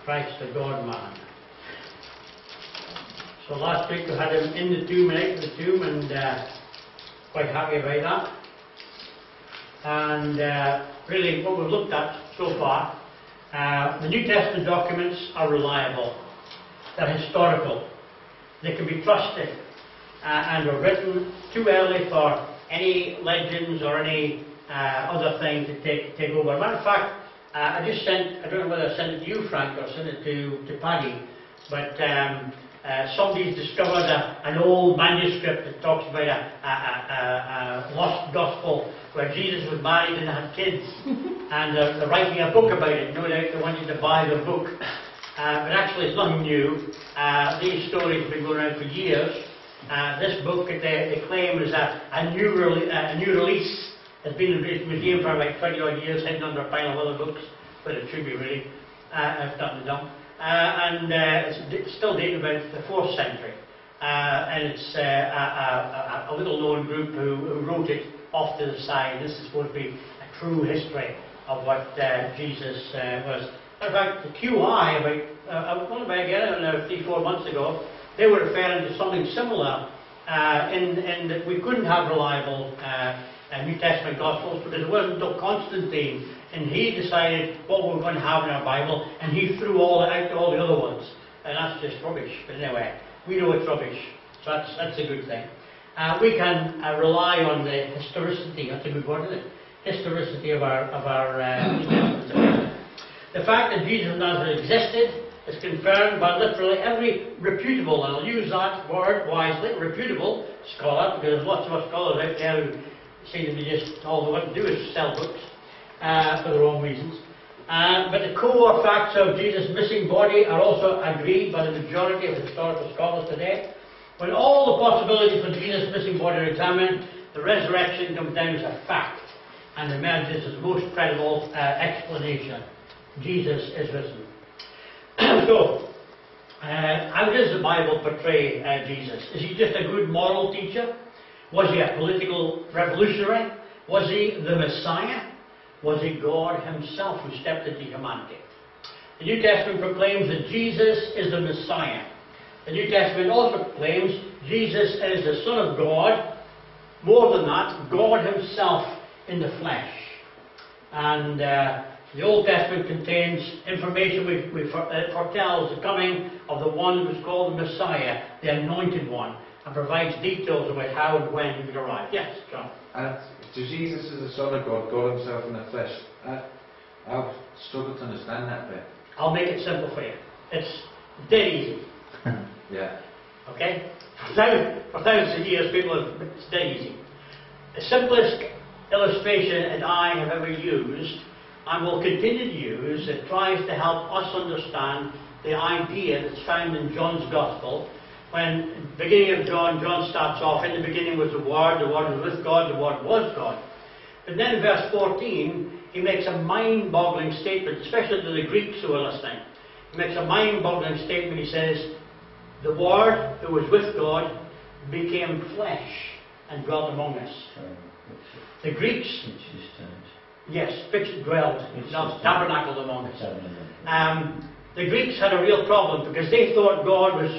Christ the God-man. So last week we had him in the tomb and out of the tomb, and quite happy about that. And really what we've looked at so far, the New Testament documents are reliable. They're historical. They can be trusted, and were written too early for any legends or any other thing to take over. Matter of fact, I just sent, I don't know whether I sent it to you, Frank, or sent it to Paddy, but somebody's discovered an old manuscript that talks about a lost gospel where Jesus was married and had kids, and they're writing a book about it. No doubt they want you to buy the book. But actually it's nothing new. These stories have been going around for years. This book, they claim, is a new release. It's been in the British Museum for about 20 odd years, hidden under a pile of other books, but it should be really, if nothing done. And it's still dating about the 4th century. And it's a little known group who wrote it off to the side. This is supposed to be a true history of what Jesus was. In fact, the QI, about 3-4 months ago, they were referring to something similar in that we couldn't have reliable New Testament Gospels because it wasn't until Constantine, and he decided what we were going to have in our Bible, and he threw out all the other ones. And that's just rubbish. But anyway, we know it's rubbish, so that's a good thing. We can rely on the historicity, that's a good word, isn't it? Historicity of our New Testament. The fact that Jesus of Nazareth existed is confirmed by literally every reputable, and I'll use that word wisely, reputable scholar, because there's lots of us scholars out there who seem to be just, all they want to do is sell books for their own reasons. But the core facts of Jesus' missing body are also agreed by the majority of historical scholars today. When all the possibilities for Jesus' missing body are examined, the resurrection comes down as a fact and emerges as the most credible explanation. Jesus is risen. So, how does the Bible portray Jesus? Is he just a good moral teacher? Was he a political revolutionary? Was he the Messiah? Was he God himself who stepped into humanity? The New Testament proclaims that Jesus is the Messiah. The New Testament also proclaims Jesus is the Son of God. More than that, God himself in the flesh. And the Old Testament contains information that foretells the coming of the one who is called the Messiah, the Anointed One, and provides details about how and when he would arrive. Yes, John? To Jesus as the Son of God, God himself in the flesh. I've struggled to understand that bit. I'll make it simple for you. It's dead easy. Yeah. Okay? For thousands of years, it's dead easy. The simplest illustration that I have ever used, and will continue to use, it tries to help us understand the idea that's found in John's Gospel. When, at the beginning of John starts off, in the beginning was the Word was with God, the Word was God. But then in verse 14, he makes a mind-boggling statement, especially to the Greeks who are listening. He makes a mind-boggling statement. He says, the Word who was with God became flesh and dwelt among us. The Greeks, yes, which dwelled, tabernacled among us. The Greeks had a real problem because they thought God was,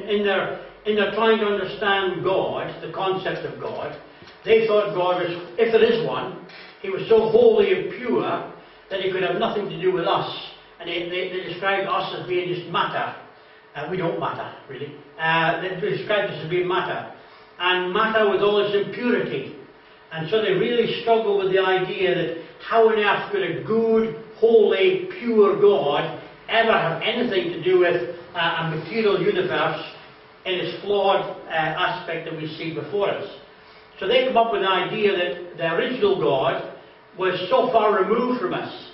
in their trying to understand God, the concept of God, they thought God was, if there is one, he was so holy and pure that he could have nothing to do with us. And they described us as being just matter. We don't matter, really. They described us as being matter. And matter with all its impurity. And so they really struggle with the idea that how on earth could a good, holy, pure God ever have anything to do with a material universe in its flawed aspect that we see before us. So they come up with the idea that the original God was so far removed from us.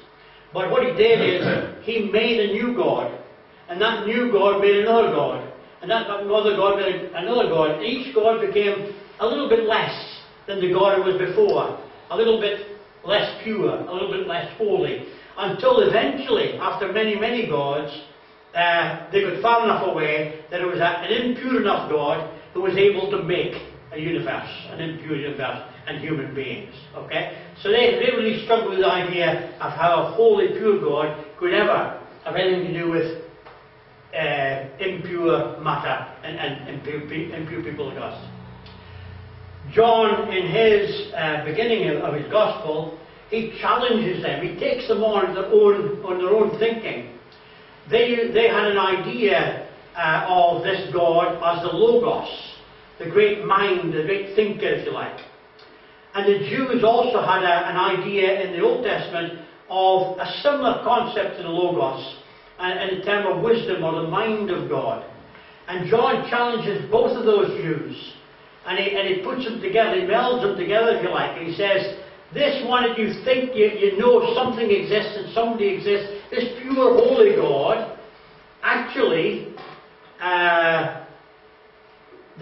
But what he did is, he made a new God. And that new God made another God. And that other God made another God. Each God became a little bit less than the God who was before. A little bit less pure, a little bit less holy. Until eventually, after many, many gods, they got far enough away that it was an impure enough God who was able to make a universe, an impure universe, and human beings. Okay? So they really struggled with the idea of how a holy, pure God could ever have anything to do with impure matter and impure people of God. John, in his beginning of his gospel, he challenges them. He takes them on their own thinking. They had an idea of this God as the Logos, the great mind, the great thinker, if you like. And the Jews also had an idea in the Old Testament of a similar concept to the Logos, and in terms of wisdom or the mind of God. And John challenges both of those views, and he puts them together, he melds them together, if you like, and he says, this one that you think you know something exists and somebody exists, this pure holy God, actually,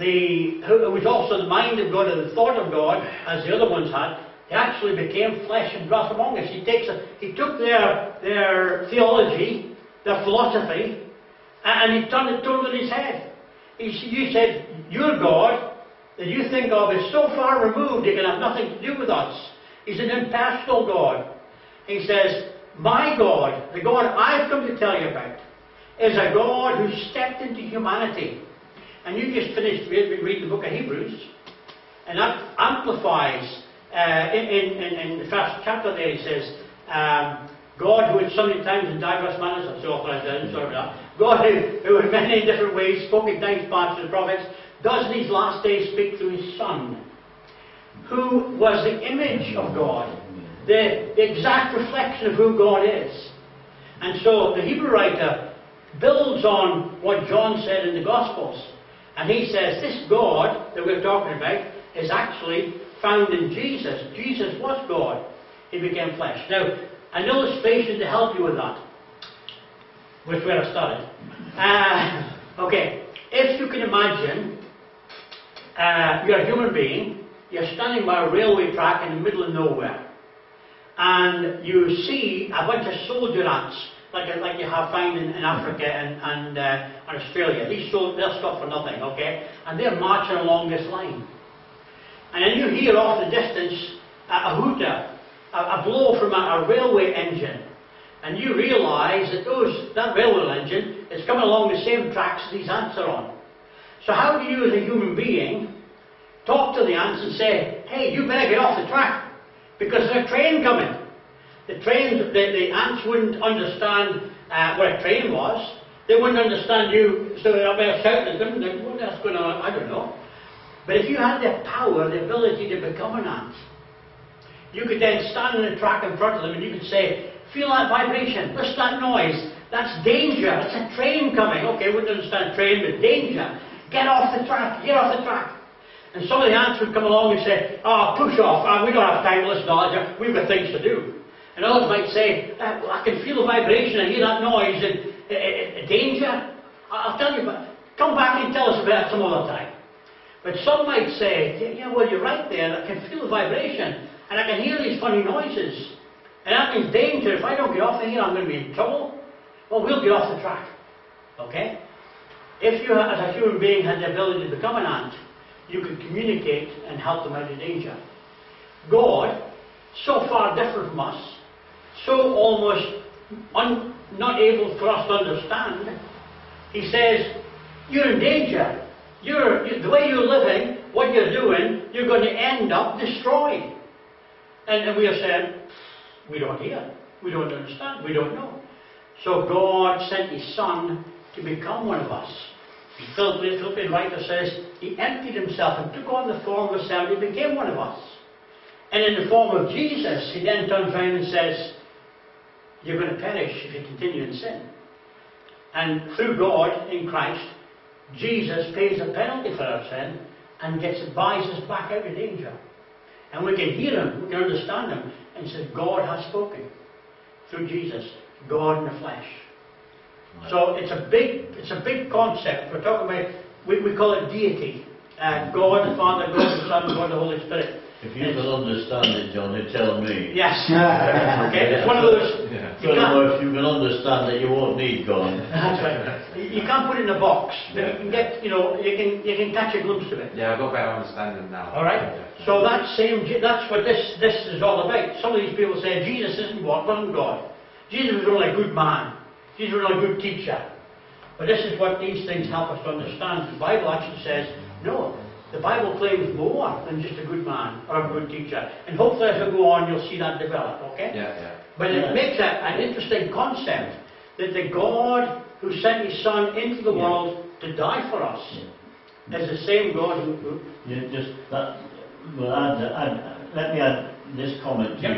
it was also the mind of God and the thought of God, as the other ones had. He actually became flesh and dwelt among us. He took their theology, their philosophy, and he turned it on his head. You said, your God that you think of is so far removed, he can have nothing to do with us. He's an impersonal God. He says, my God, the God I've come to tell you about, is a God who stepped into humanity. And you just finished reading the book of Hebrews, and that amplifies, in the first chapter there he says, God who in so many times in diverse manners, I'm so often I didn't sort of that, God who in many different ways spoke in times past to the prophets, does in these last days speak through his Son, who was the image of God, the exact reflection of who God is. And so the Hebrew writer builds on what John said in the Gospels. And he says this God that we're talking about is actually found in Jesus. Jesus was God. He became flesh. Now, an illustration to help you with that, which where I started. Okay, if you can imagine, you're a human being, you're standing by a railway track in the middle of nowhere, and you see a bunch of soldier ants, like you have found in Africa and Australia. They'll stop for nothing, okay? And they're marching along this line. And then you hear off the distance a hooter, a blow from a railway engine. And you realise that railway engine is coming along the same tracks these ants are on. So how do you as a human being talk to the ants and say, hey, you better get off the track, because there's a train coming. The ants wouldn't understand what a train was. They wouldn't understand you, so they'll be shouting at them, what else going on? I don't know. But if you had the power, the ability to become an ant, you could then stand in the track in front of them and you could say, feel that vibration, listen to that noise, that's danger, that's a train coming. Okay, wouldn't understand train, but danger. Get off the track, get off the track. And some of the ants would come along and say, oh, push off, we don't have time to listen to all that, we've got things to do. And others might say, well, I can feel the vibration, I hear that noise, and danger. I'll tell you, but come back and tell us about it some other time. But some might say, yeah, well, you're right there, I can feel the vibration, and I can hear these funny noises. And that means danger. If I don't get off here, I'm going to be in trouble. Well, we'll get off the track. Okay? If you, as a human being, had the ability to become an ant, you could communicate and help them out of danger. God, so far different from us, so almost not able for us to understand, he says, you're in danger. The way you're living, what you're doing, you're going to end up destroyed. And we are saying, we don't hear, we don't understand, we don't know. So God sent his Son to become one of us. The Philippian writer says, he emptied himself and took on the form of a servant, he became one of us. And in the form of Jesus, he then turns around and says, you're going to perish if you continue in sin. And through God, in Christ, Jesus pays the penalty for our sin and buys us back out of danger. And we can hear him, we can understand him, and he says, God has spoken through Jesus, God in the flesh. Right. So it's a big concept. We're talking about, we call it deity. God the Father, God the Son, God the Holy Spirit. If you can understand it, John, you tell me. Yes. Okay, it's one of those. Yeah. If you can understand it, you won't need God. That's right. You can't put it in a box, but you can get, you can catch a glimpse of it. Yeah, I've got better understanding now. All right. So that's what this is all about. Some of these people say Jesus wasn't God. Jesus was only a good man. Jesus was not a good teacher. But this is what these things help us to understand. The Bible actually says, no, the Bible claims more than just a good man or a good teacher. And hopefully as we go on, you'll see that develop, okay? Yeah. But it makes an interesting concept that the God who sent His Son into the world to die for us is the same God who You just that. Well, let me add this comment to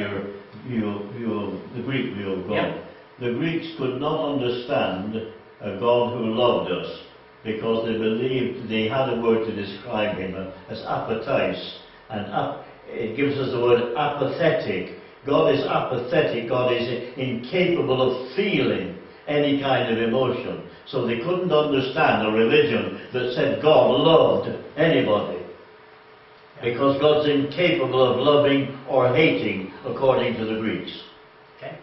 your view of the Greek view of God. Yep. The Greeks could not understand a God who loved us because they believed they had a word to describe Him as apatheis, and it gives us the word apathetic. God is apathetic. God is incapable of feeling any kind of emotion. So they couldn't understand a religion that said God loved anybody. Because God's incapable of loving or hating, according to the Greeks. Okay?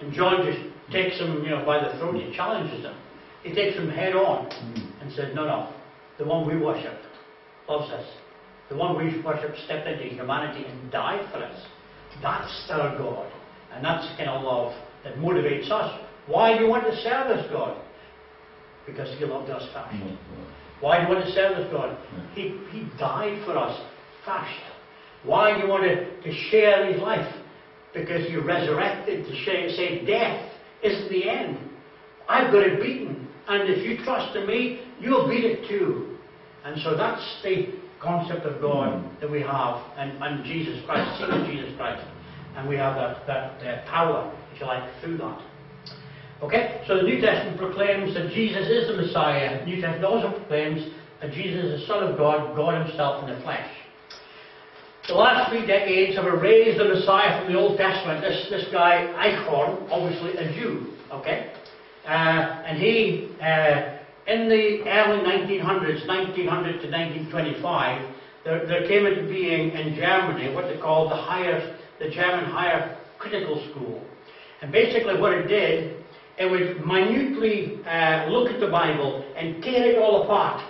And John just takes them, by the throat. He challenges them. He takes them head on and says, no, the one we worship loves us. The one we worship stepped into humanity and died for us. That's our God. And that's the kind of love that motivates us. Why do you want to serve this God? Because He loved us first. Why do you want to serve this God? He died for us first. Why do you want to share His life? Because He resurrected to say death isn't the end. I've got it beaten. And if you trust in me, you'll beat it too. And so that's the concept of God that we have, and Jesus Christ, seeing Jesus Christ. And we have that power, if you like, through that. Okay? So the New Testament proclaims that Jesus is the Messiah. The New Testament also proclaims that Jesus is the Son of God, God Himself in the flesh. The last 3 decades have erased the Messiah from the Old Testament. This guy, Eichhorn, obviously a Jew, okay? And he, in the early 1900s, 1900 to 1925, there came into being in Germany what they called the German Higher Critical School. And basically what it did, it would minutely look at the Bible and tear it all apart,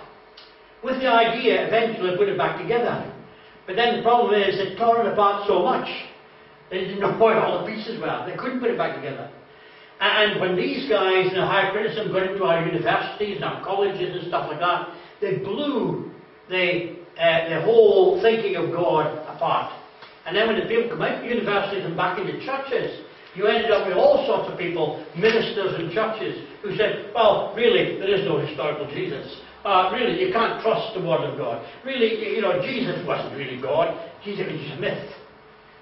with the idea eventually of putting it back together. But then the problem is they tore it apart so much, they didn't know what all the pieces were. They couldn't put it back together. And when these guys in the higher criticism got into our universities and our colleges and stuff like that, they blew the whole thinking of God apart. And then when the people come out of universities and back into churches, you ended up with all sorts of people, ministers in churches, who said, well, really, there is no historical Jesus. Really, you can't trust the Word of God. Really, Jesus wasn't really God. Jesus was just a myth.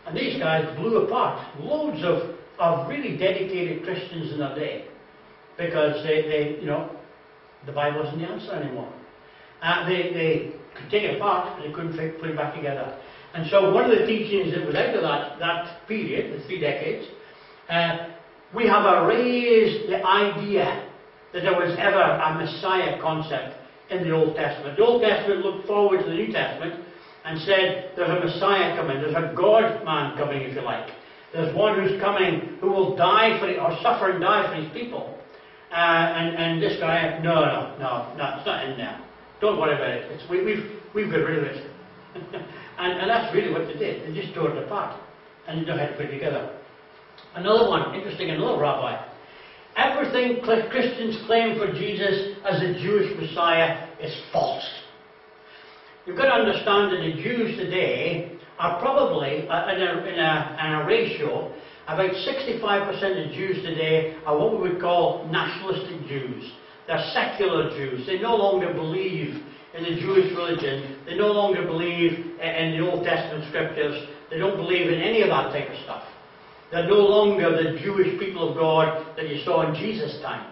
And these guys blew apart loads of really dedicated Christians in their day, because they the Bible isn't the answer anymore. They could take it apart, but they couldn't put it back together. And so one of the teachings that was out of that period, the 3 decades, we have erased the idea that there was ever a Messiah concept in the Old Testament. The Old Testament looked forward to the New Testament and said, there's a Messiah coming, there's a God-man coming, if you like. There's one who's coming who will die for it, or suffer and die for his people. And this guy, no, it's not in there. Don't worry about it. We've got rid of it. and that's really what they did. They just tore it apart and didn't know how to put it together. Another one, interesting, another rabbi. Everything Christians claim for Jesus as a Jewish Messiah is false. You've got to understand that the Jews today are probably, in a ratio, about 65% of Jews today are what we would call nationalistic Jews. They're secular Jews. They no longer believe in the Jewish religion. They no longer believe in the Old Testament scriptures. They don't believe in any of that type of stuff. They're no longer the Jewish people of God that you saw in Jesus' time.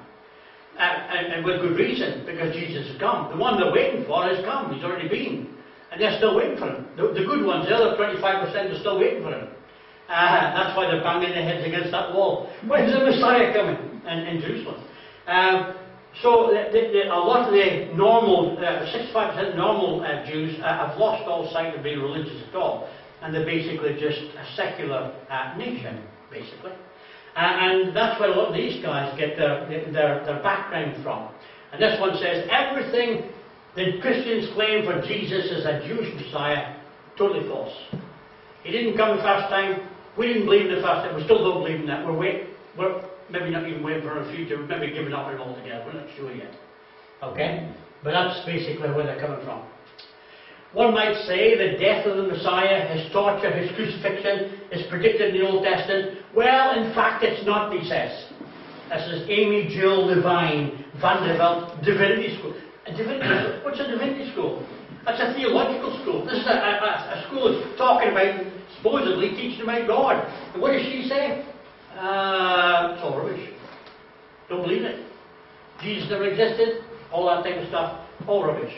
And with good reason, because Jesus has come. The one they're waiting for has come. He's already been. And they're still waiting for him. The good ones, the other 25% are still waiting for him. That's why they're banging their heads against that wall. When's the Messiah coming? In Jerusalem. So a lot of the normal, 65% normal Jews have lost all sight of being religious at all. And they're basically just a secular nation, basically. And that's where a lot of these guys get their background from. And this one says, everything that Christians claim for Jesus as a Jewish Messiah, totally false. He didn't come the first time. We didn't believe in the first time. We still don't believe in that. We're we're maybe not even waiting for a future, maybe giving up on it altogether, we're not sure yet. Okay? But that's basically where they're coming from. One might say the death of the Messiah, his torture, his crucifixion is predicted in the Old Testament. Well, in fact, it's not, he says. This is Amy Jill Levine, Vanderbilt Divinity School. What's a divinity school? That's a theological school. This is a school that's talking about, supposedly, teaching about God. And what does she say? It's all rubbish. Don't believe it. Jesus never existed. All that type of stuff. All rubbish.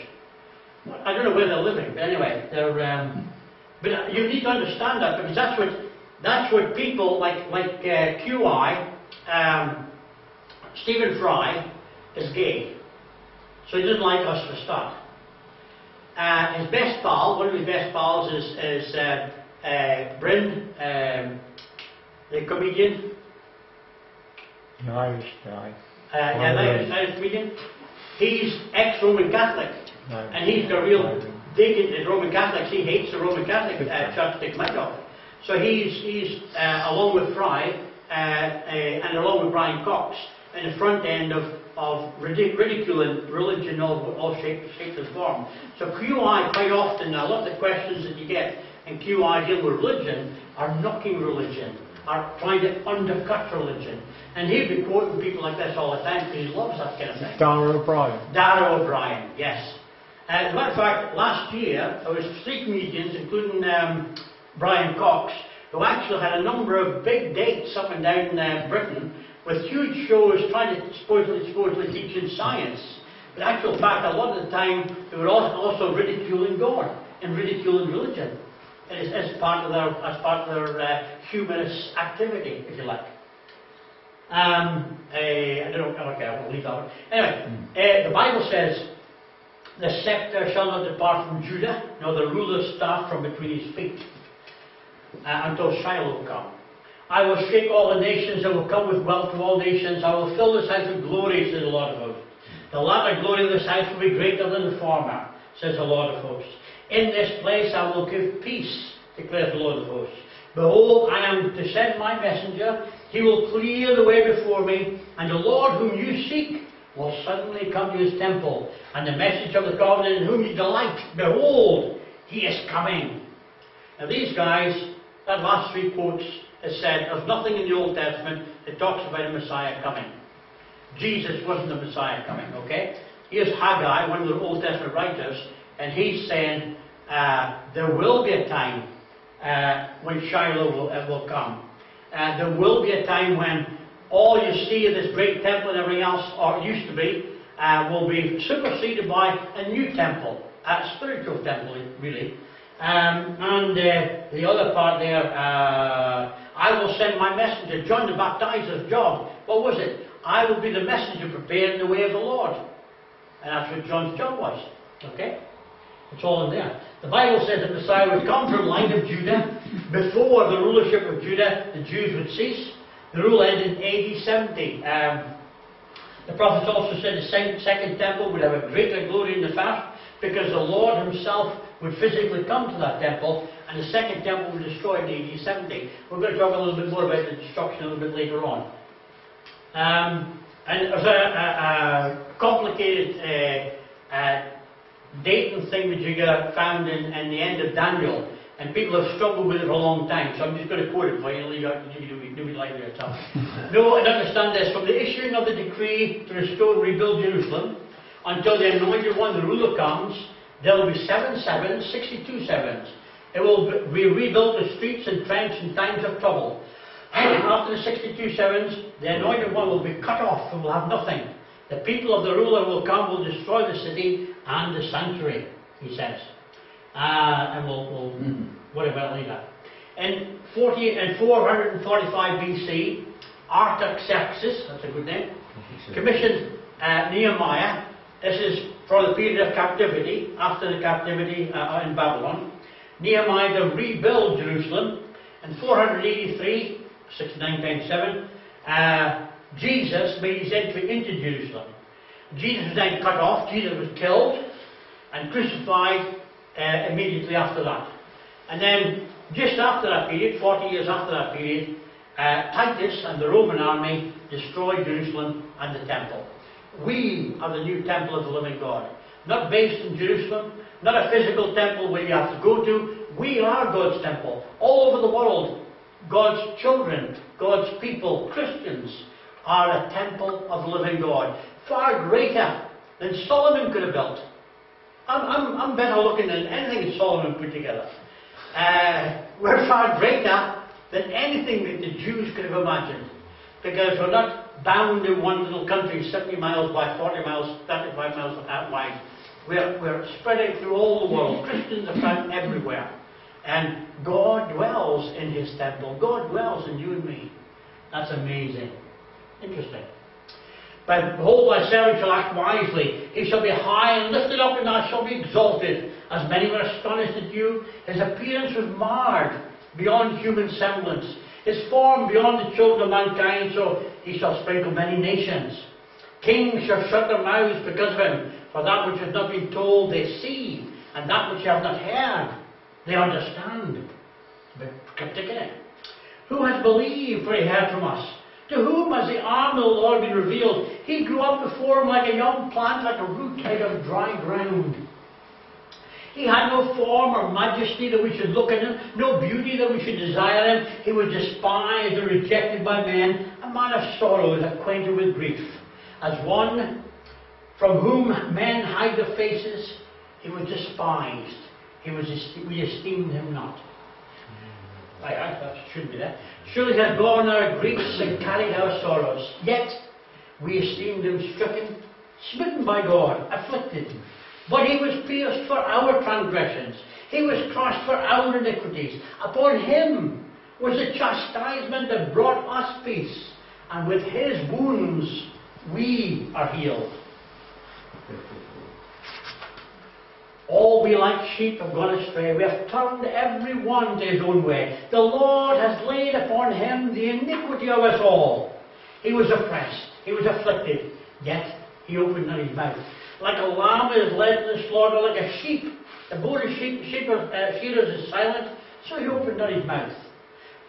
I don't know where they're living, but anyway, they're. But you need to understand that, because that's what people like QI, Stephen Fry, is gay, so he doesn't like us for start. His best pal, one of his best pals, is Bryn, the comedian. The Irish guy. Irish comedian. He's ex-Roman Catholic. No. And he's got a real dig into the Roman Catholics. He hates the Roman Catholic Church, takes much of it. So he's along with Fry and along with Brian Cox in the front end of ridiculing religion of all shapes and form. So QI, quite often, a lot of the questions that you get in QI dealing with religion are knocking religion, are trying to undercut religion. And he'd be quoting people like this all the time because he loves that kind of thing. Dara O'Brien. Dara O'Brien, yes. As a matter of fact, last year there was 3 comedians, including Brian Cox, who actually had a number of big dates up and down Britain with huge shows trying to supposedly teach in science. But in actual fact, a lot of the time they were also ridiculing God and ridiculing religion as part of their humanist activity, if you like. I don't know. Okay, I won't leave that one. Anyway, the Bible says, "The scepter shall not depart from Judah, nor the ruler's staff from between his feet, until Shiloh come. I will shake all the nations, and will come with wealth to all nations. I will fill this house with glory, says the Lord of hosts. The latter glory of this house will be greater than the former, says the Lord of hosts. In this place I will give peace, declares the Lord of hosts. Behold, I am to send my messenger. He will clear the way before me, and the Lord whom you seek will suddenly come to his temple, and the message of the covenant in whom you delight, behold, he is coming." Now these guys, that last 3 quotes, has said there's nothing in the Old Testament that talks about a Messiah coming. Jesus wasn't the Messiah coming, okay? Here's Haggai, one of the Old Testament writers, and he's saying there will be a time when Shiloh will come. There will be a time when all you see of this great temple and everything else, or it used to be, will be superseded by a new temple, a spiritual temple, really. And the other part there, I will send my messenger. John the Baptizer's job, what was it? I will be the messenger preparing the way of the Lord. And that's what John's job was. Okay? It's all in there. The Bible says that Messiah would come from the line of Judah. Before the rulership of Judah, the Jews would cease. The rule ended in AD 70. The prophets also said the second temple would have a greater glory than the first, because the Lord himself would physically come to that temple, and the second temple would be destroyed in AD 70. We're going to talk a little bit more about the destruction a little bit later on. And there's a complicated date and thing that you found in the end of Daniel, and people have struggled with it for a long time, so I'm just going to quote it for you. You do it like yourself. No, and understand this: from the issuing of the decree to restore and rebuild Jerusalem until the anointed one, the ruler, comes, there will be 7 sevens, 62 sevens. It will be rebuilt the streets and trench in times of trouble. After the 62 sevens, the anointed one will be cut off and will have nothing. The people of the ruler will come, will destroy the city and the sanctuary, he says. And we'll worry about later. In 445 BC, Artaxerxes, that's a good name, commissioned Nehemiah. This is for the period of captivity, after the captivity in Babylon. Nehemiah to rebuild Jerusalem. In 483, 69 times 7, Jesus made his entry into Jerusalem. Jesus was then cut off. Jesus was killed and crucified immediately after that. And then, just after that period, 40 years after that period, Titus and the Roman army destroyed Jerusalem and the temple. We are the new temple of the living God. Not based in Jerusalem, not a physical temple where you have to go to. We are God's temple. All over the world, God's children, God's people, Christians, are a temple of the living God. Far greater than Solomon could have built. I'm better looking than anything that Solomon put together. We're far greater than anything that the Jews could have imagined. Because we're not bound in one little country 70 miles by 40 miles, 35 miles wide. We're spreading through all the world. Christians are found everywhere. And God dwells in His temple. God dwells in you and me. That's amazing. Interesting. But behold, thy servant shall act wisely. He shall be high and lifted up, and I shall be exalted. As many were astonished at you, his appearance was marred beyond human semblance. His form beyond the children of mankind, so he shall sprinkle many nations. Kings shall shut their mouths because of him. For that which has not been told they see, and that which you have not heard they understand. But particularly, who has believed, for he heard from us? To whom has the arm of the Lord been revealed? He grew up before him like a young plant, like a root out of dry ground. He had no form or majesty that we should look at him, no beauty that we should desire him. He was despised and rejected by men, a man of sorrows, acquainted with grief. As one from whom men hide their faces, he was despised. We esteemed him not. That should be there. Surely he has borne our griefs and carried our sorrows. Yet we esteemed him stricken, smitten by God, afflicted. But he was pierced for our transgressions. He was crushed for our iniquities. Upon him was the chastisement that brought us peace. And with his wounds we are healed. All we like sheep have gone astray. We have turned every one to his own way. The Lord has laid upon him the iniquity of us all. He was oppressed. He was afflicted. Yet he opened not his mouth. Like a lamb is led to the slaughter, like a sheep. The board of shearers is silent, so he opened not his mouth.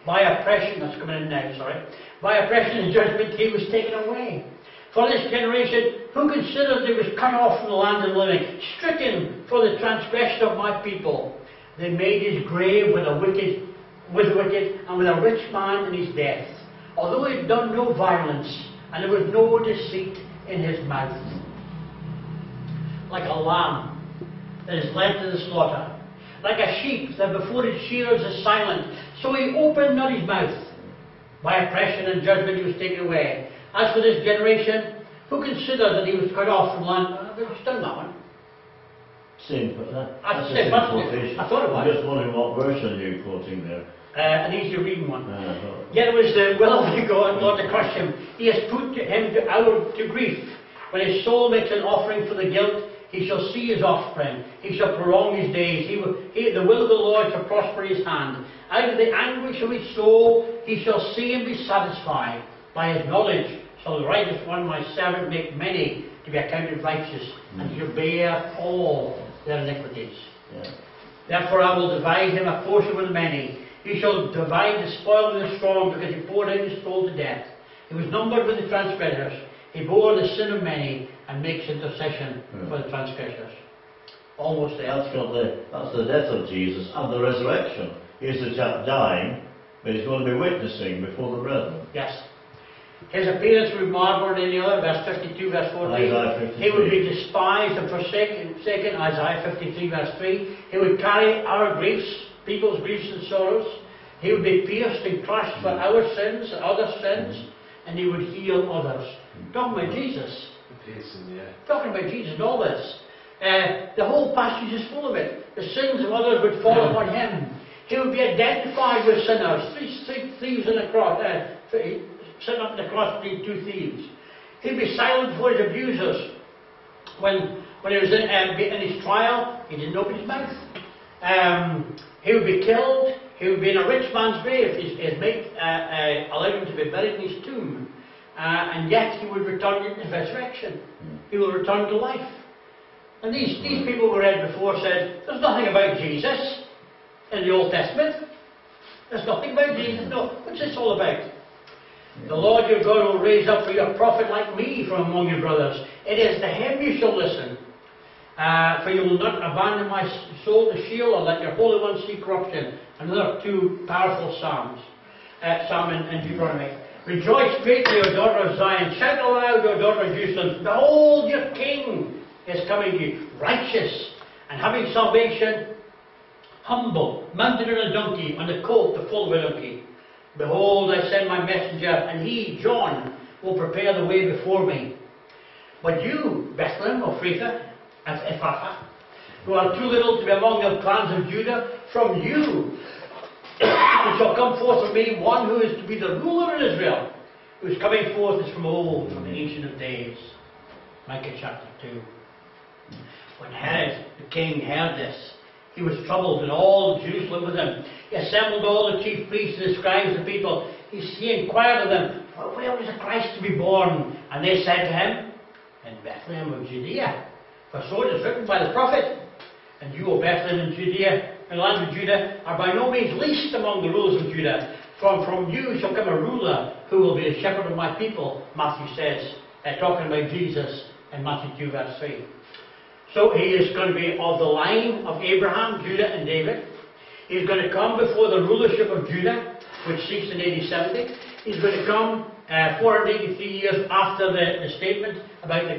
By oppression, that's coming in now, sorry. By oppression and judgment he was taken away. For this generation, who considered he was cut off from the land of the living, stricken for the transgression of my people. They made his grave with the wicked, and with a rich man in his death, although he had done no violence, and there was no deceit in his mouth. Like a lamb that is led to the slaughter, like a sheep that before its shearers is silent, so he opened not his mouth. By oppression and judgment he was taken away. As for this generation, who considered that he was cut off from land? We've done that one. Same, but that's Same, a quotation. I thought it was. I'm just wondering what version you're quoting there. An easy reading one. Uh-huh. Yet it was the will of God, Lord, to crush him. He has put him to grief. When his soul makes an offering for the guilt, he shall see his offspring. He shall prolong his days. The will of the Lord shall prosper his hand. Out of the anguish of his soul, he shall see and be satisfied. By his knowledge shall the righteous one, my servant, make many to be accounted righteous, and he shall bear all their iniquities. Yeah. Therefore I will divide him a portion with many. He shall divide the spoil with the strong, because he poured out his soul to death. He was numbered with the transgressors. He bore the sin of many, and makes intercession for the transgressors. Almost there. That's the death of Jesus and the resurrection. Here's the chap dying, but he's going to be witnessing before the brethren. Yes. His appearance would be marred in the other, verse 52, verse 14. He would be despised and forsaken, Isaiah 53, verse 3. He would carry our griefs, people's griefs and sorrows. He would be pierced and crushed for our sins, other sins, and he would heal others. Talking about Jesus. Talking about Jesus and all this. The whole passage is full of it. The sins of others would fall upon him. He would be identified with sinners. Three thieves in the cross. Sitting up in the cross between two thieves. He'd be silent before his abusers. When he was in his trial, he didn't open his mouth. He would be killed. He would be in a rich man's grave. His mate allowed him to be buried in his tomb. And yet he would return in his resurrection. He will return to life. And these people we read before said, there's nothing about Jesus in the Old Testament. There's nothing about Jesus. No, what's this all about? The Lord your God will raise up for you a prophet like me from among your brothers. It is to him you shall listen. For you will not abandon my soul to Sheol, or let your Holy One see corruption. Another two powerful psalms. Psalm in Deuteronomy. Rejoice greatly, O daughter of Zion. Shout aloud, O daughter of Jerusalem. Behold, your king is coming to you, righteous, and having salvation, humble, mounted on a donkey, on the colt, the foal of a donkey. Behold, I send my messenger, and he, John, will prepare the way before me. But you, Bethlehem of Ephrathah, who are too little to be among the clans of Judah, from you shall come forth from me one who is to be the ruler in Israel, who is coming forth is from old, from the Ancient of Days. Micah chapter 2. When Herod the king heard this, he was troubled, and all Jerusalem with him. He assembled all the chief priests and the scribes of the people. He inquired of them, where was the Christ to be born? And they said to him, in Bethlehem of Judea. For so it is written by the prophet, and you, O Bethlehem in Judea, in the land of Judah, are by no means least among the rulers of Judah. From you shall come a ruler who will be the shepherd of my people, Matthew says, talking about Jesus in Matthew 2 verse 3. So he is going to be of the line of Abraham, Judah and David. He's going to come before the rulership of Judah, which ceased in AD 70. He's going to come 483 years after the statement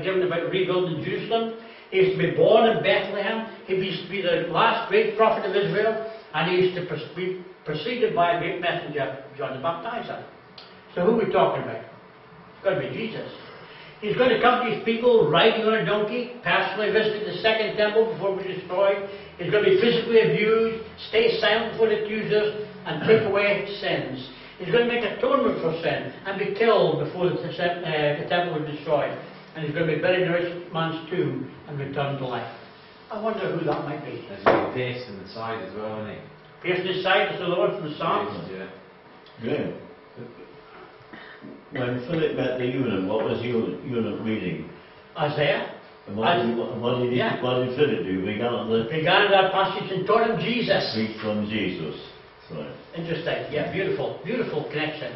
given about rebuilding Jerusalem. He is to be born in Bethlehem. He is to be the last great prophet of Israel, and he is to be preceded by a great messenger, John the Baptizer. So who are we talking about? It's got to be Jesus. He's going to come to his people riding on a donkey, personally visiting the second temple before it was destroyed. He's going to be physically abused, stay silent before the accusers, and take away sins. He's going to make atonement for sin and be killed before the temple was destroyed. And he's going to be buried in a rich man's tomb and return to life. I wonder who that might be. There's a pierced in the side as well, isn't he? Pierced in the side is the Lord from the Psalms. Yeah. Good. When Philip met the eunuch, what was eunuch reading? Isaiah. And what did Philip do? Began that passage and taught him Jesus. Speak from Jesus. Right. Interesting. Yeah, beautiful. Beautiful connection.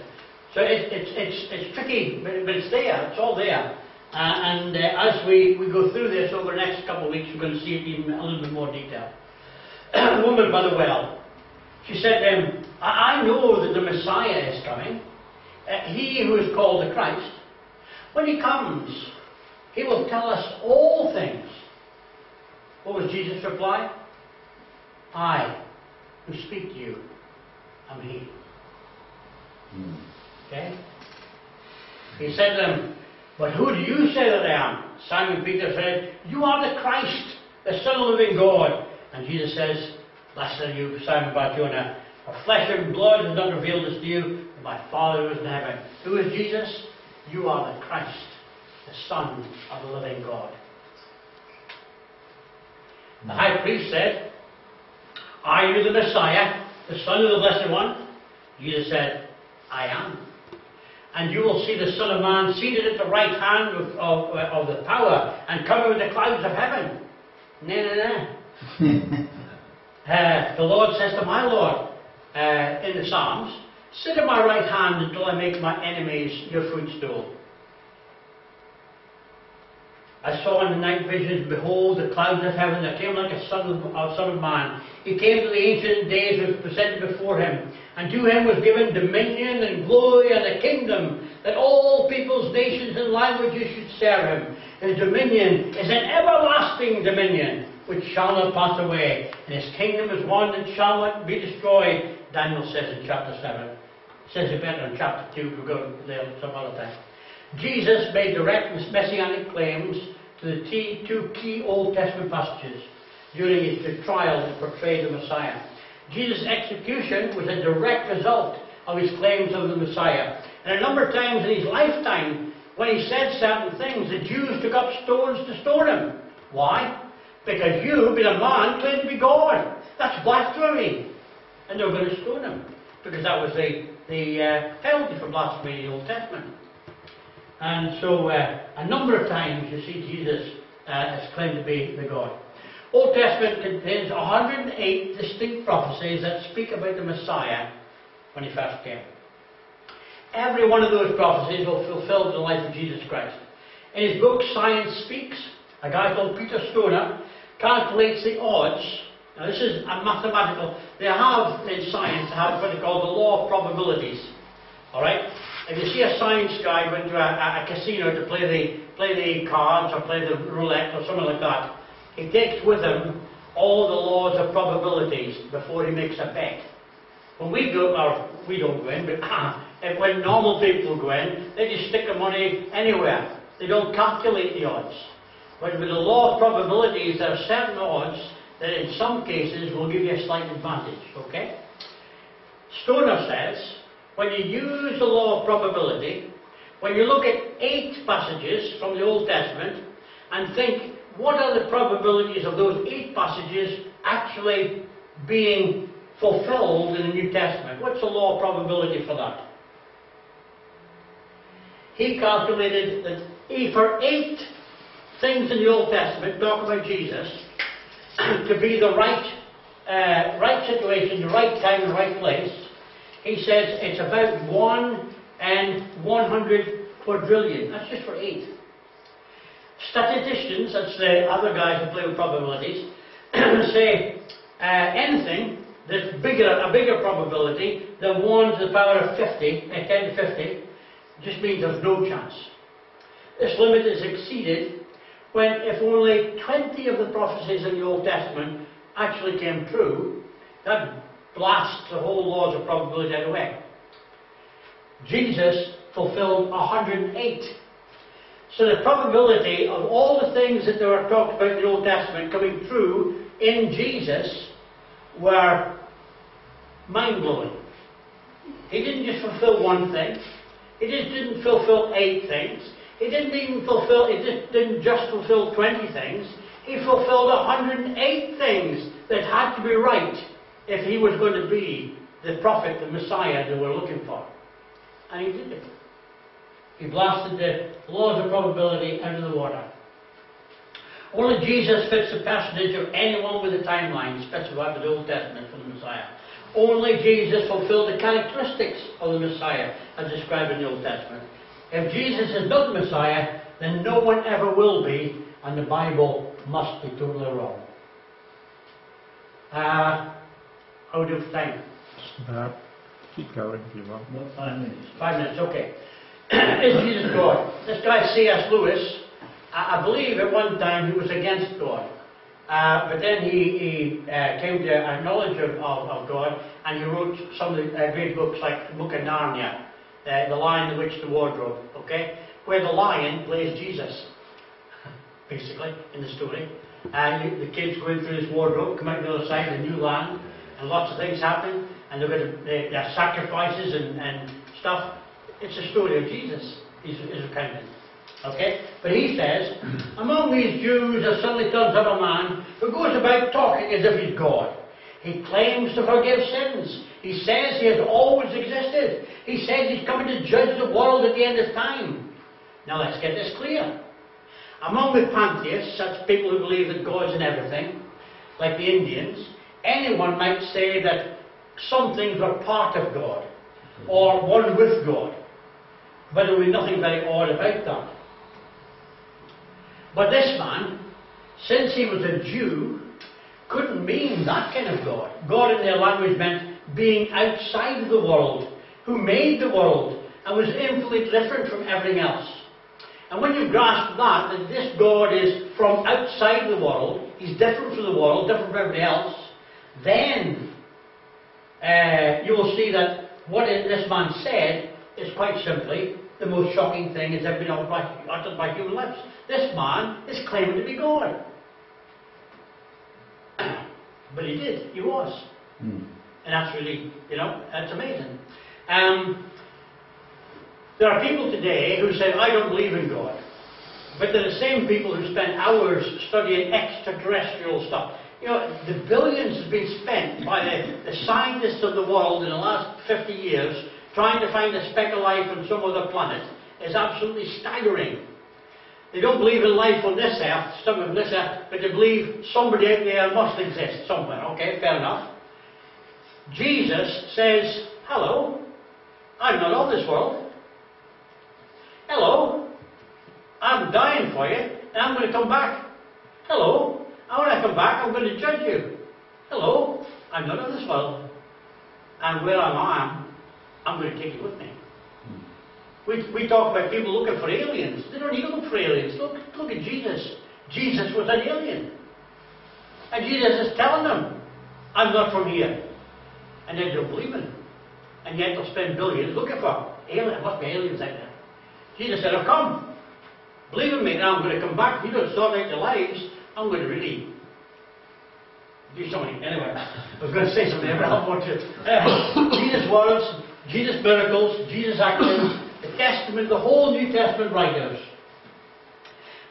So it's tricky, but it's there. It's all there. As we go through this over the next couple of weeks, we're going to see it even a little bit more detail. The woman by the well, she said to him, I know that the Messiah is coming, he who is called the Christ. When he comes, he will tell us all things. What was Jesus' reply? I who speak to you am he. Okay? He said to them, but who do you say that I am? Simon Peter said, you are the Christ, the Son of the living God. And Jesus says, blessed are you, Simon Bar-Jonah, for flesh and blood has not revealed this to you, but my Father who is in heaven. Who is Jesus? You are the Christ, the Son of the living God. The high priest said, are you the Messiah, the Son of the Blessed One? Jesus said, I am. And you will see the Son of Man seated at the right hand of the power and coming with the clouds of heaven. The Lord says to my Lord in the Psalms, sit at my right hand until I make my enemies your footstool. I saw in the night visions, behold, the clouds of heaven that came like a son of man. He came to the Ancient Days, was presented before him, and to him was given dominion and glory and a kingdom, that all peoples, nations, and languages should serve him. His dominion is an everlasting dominion, which shall not pass away, and his kingdom is one that shall not be destroyed. Daniel says in chapter 7. It says it better in chapter 2, we'll go there some other time. Jesus made direct messianic claims to the two key Old Testament passages during his trial to portray the Messiah. Jesus' execution was a direct result of his claims of the Messiah. And a number of times in his lifetime, when he said certain things, the Jews took up stones to stone him. Why? Because you, being a man, claim to be God. That's blasphemy. And they were going to stone him, because that was the penalty for blasphemy in the Old Testament. And so, a number of times you see Jesus as claimed to be the God. Old Testament contains 108 distinct prophecies that speak about the Messiah when he first came. Every one of those prophecies was fulfilled in the life of Jesus Christ. In his book Science Speaks, a guy called Peter Stoner calculates the odds. Now this is a mathematical, they have in science, they have what they call the law of probabilities. Alright? If you see a science guy go into a casino to play the cards or play the roulette or something like that, he takes with him all the laws of probabilities before he makes a bet. When we go, or we don't go in, but when normal people go in, they just stick the money anywhere. They don't calculate the odds. But with the law of probabilities, there are certain odds that in some cases will give you a slight advantage. Okay? Stoner says, when you use the law of probability, when you look at 8 passages from the Old Testament and think, what are the probabilities of those 8 passages actually being fulfilled in the New Testament? What's the law of probability for that? He calculated that for 8 things in the Old Testament, talk about Jesus, to be the right situation, the right time, the right place, he says it's about 1 in 100 quadrillion. That's just for 8. Statisticians, that's the other guys who play with probabilities, say anything that's a bigger probability than 1 to the power of 50, 10 to 50, just means there's no chance. This limit is exceeded when if only 20 of the prophecies in the Old Testament actually came true, that blasts the whole laws of probability out of the way. Jesus fulfilled 108. So the probability of all the things that were talked about in the Old Testament coming true in Jesus were mind-blowing. He didn't just fulfill one thing. He just didn't fulfill 8 things. He didn't just fulfill 20 things. He fulfilled 108 things that had to be right if he was going to be the prophet, the Messiah they were looking for. And he did it. He blasted the laws of probability out of the water. Only Jesus fits the personage of anyone with a timeline specified in the Old Testament for the Messiah. Only Jesus fulfilled the characteristics of the Messiah as described in the Old Testament. If Jesus is not the Messiah, then no one ever will be, and the Bible must be totally wrong. How do you time? Keep going if you want. About 5 minutes. 5 minutes, okay. Is Jesus God? This guy C.S. Lewis, I believe at one time he was against God. But then he came to a knowledge of God, and he wrote some of the great books like the Book of Narnia, The Lion, the Witch, the Wardrobe, okay? Where the lion plays Jesus, basically, in the story. And the kids going through this wardrobe, come out the other side, the new land, and lots of things happen, and there are sacrifices and stuff. It's a story of Jesus, is recounted. Okay? But he says, among these Jews there suddenly turns up a man who goes about talking as if he's God. He claims to forgive sins. He says he has always existed. He says he's coming to judge the world at the end of time. Now let's get this clear. Among the pantheists, such people who believe that God's in everything, like the Indians, anyone might say that some things are part of God, or one with God. But there will be nothing very odd about that. But this man, since he was a Jew, couldn't mean that kind of God. God in their language meant being outside of the world, who made the world, and was infinitely different from everything else. And when you grasp that this God is from outside the world, he's different from the world, different from everybody else, then you will see that what this man said is quite simply the most shocking thing that's ever been uttered by human lips. This man is claiming to be God. But he did. He was. And that's really, that's amazing. There are people today who say, I don't believe in God. But they're the same people who spend hours studying extraterrestrial stuff. The billions has been spent by the scientists of the world in the last 50 years trying to find a speck of life on some other planet is absolutely staggering. They don't believe in life on this earth, but they believe somebody out there must exist somewhere. Okay, fair enough. Jesus says, hello, I'm not of this world. Hello, I'm dying for you, and I'm going to come back. Hello, and when I come back, I'm going to judge you. Hello, I'm not of this world. And where I am, I'm going to take you with me. We talk about people looking for aliens. They don't need to look for aliens. Look at Jesus. Jesus was an alien. And Jesus is telling them, I'm not from here. And they don't believe him. And yet they'll spend billions looking for aliens. There must be aliens out there. Jesus said, I've come. Believe in me, and I'm going to come back. You don't sort out your lives. I'm going to really do something. Anyway, I was going to say something, but I don't want to. Jesus' words, Jesus' miracles, Jesus' actions, the Testament, the whole New Testament writers.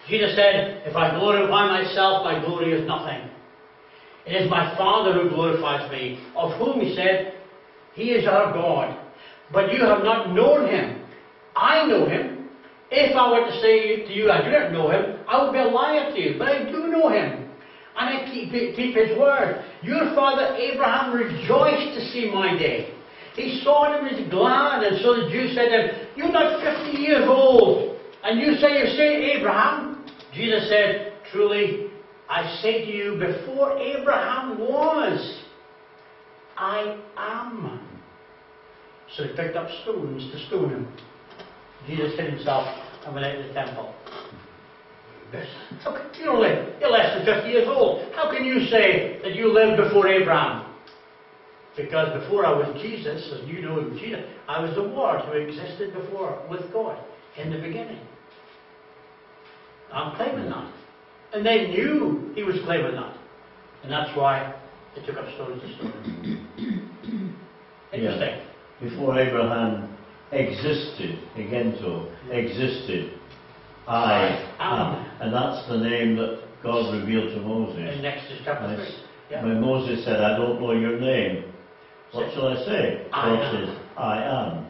Jesus said, if I glorify myself, my glory is nothing. It is my Father who glorifies me, of whom he said, he is our God. But you have not known him. I know him. If I were to say to you, I do not know him, I would be a liar to you. But I do know him. And I keep his word. Your father Abraham rejoiced to see my day. He saw it and was glad. And so the Jews said to him, you're not 50 years old, and you say you're saying Abraham? Jesus said, truly, I say to you, before Abraham was, I am. So they picked up stones to stone him. Jesus hid himself and went out of the temple. Look, you're less than 50 years old. How can you say that you lived before Abraham? Because before I was Jesus, as you know Jesus, I was the Word who existed before with God in the beginning. I'm claiming that. And they knew he was claiming that. And that's why they took up stones to stone him. Interesting. Yeah. Before Abraham existed, agento, existed, I am. And that's the name that God revealed to Moses. In Exodus chapter 3. Yeah. When Moses said, I don't know your name, what shall I say? God says, I am.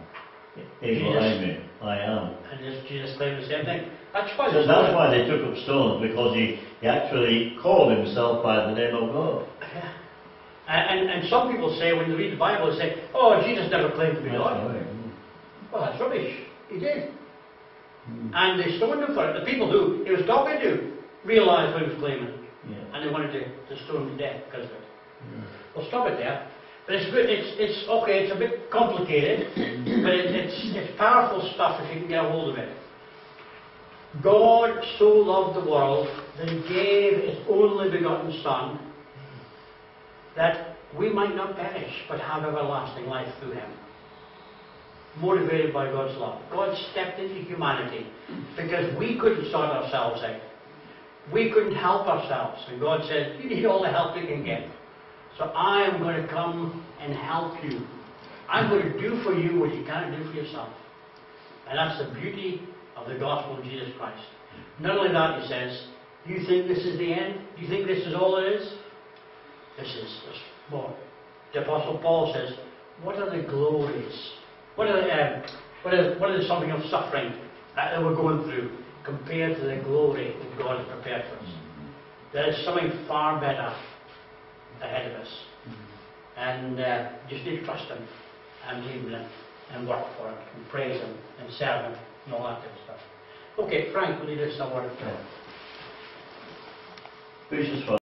Abraham, I am. And Jesus claimed the same thing. That's why, so that's why they took up stones, because he actually called himself by the name of God. Yeah. And some people say, when you read the Bible, they say, oh, Jesus never claimed to be God. Right. Well, that's rubbish. He did. And they stoned him for it. The people who he was talking to realised what he was claiming. Yeah. And they wanted to stone him to death because of it. Yeah. We'll stop it there. But it's good. It's okay. It's a bit complicated, but it's powerful stuff if you can get a hold of it. God so loved the world that he gave his only begotten Son, that we might not perish but have everlasting life through him. Motivated by God's love. God stepped into humanity because we couldn't sort ourselves out. We couldn't help ourselves. And God said, you need all the help you can get. So I am going to come and help you. I'm going to do for you what you can't do for yourself. And that's the beauty of the gospel of Jesus Christ. Not only that, he says, do you think this is the end? Do you think this is all it is? This is more. The Apostle Paul says, what are the glories? What are the something of suffering that we're going through compared to the glory that God has prepared for us? There is something far better ahead of us. And just need to trust him and believe in him and work for him and praise him and serve him and all that kind of stuff. Okay, Frank, will you do some word of prayer? Gracious Father,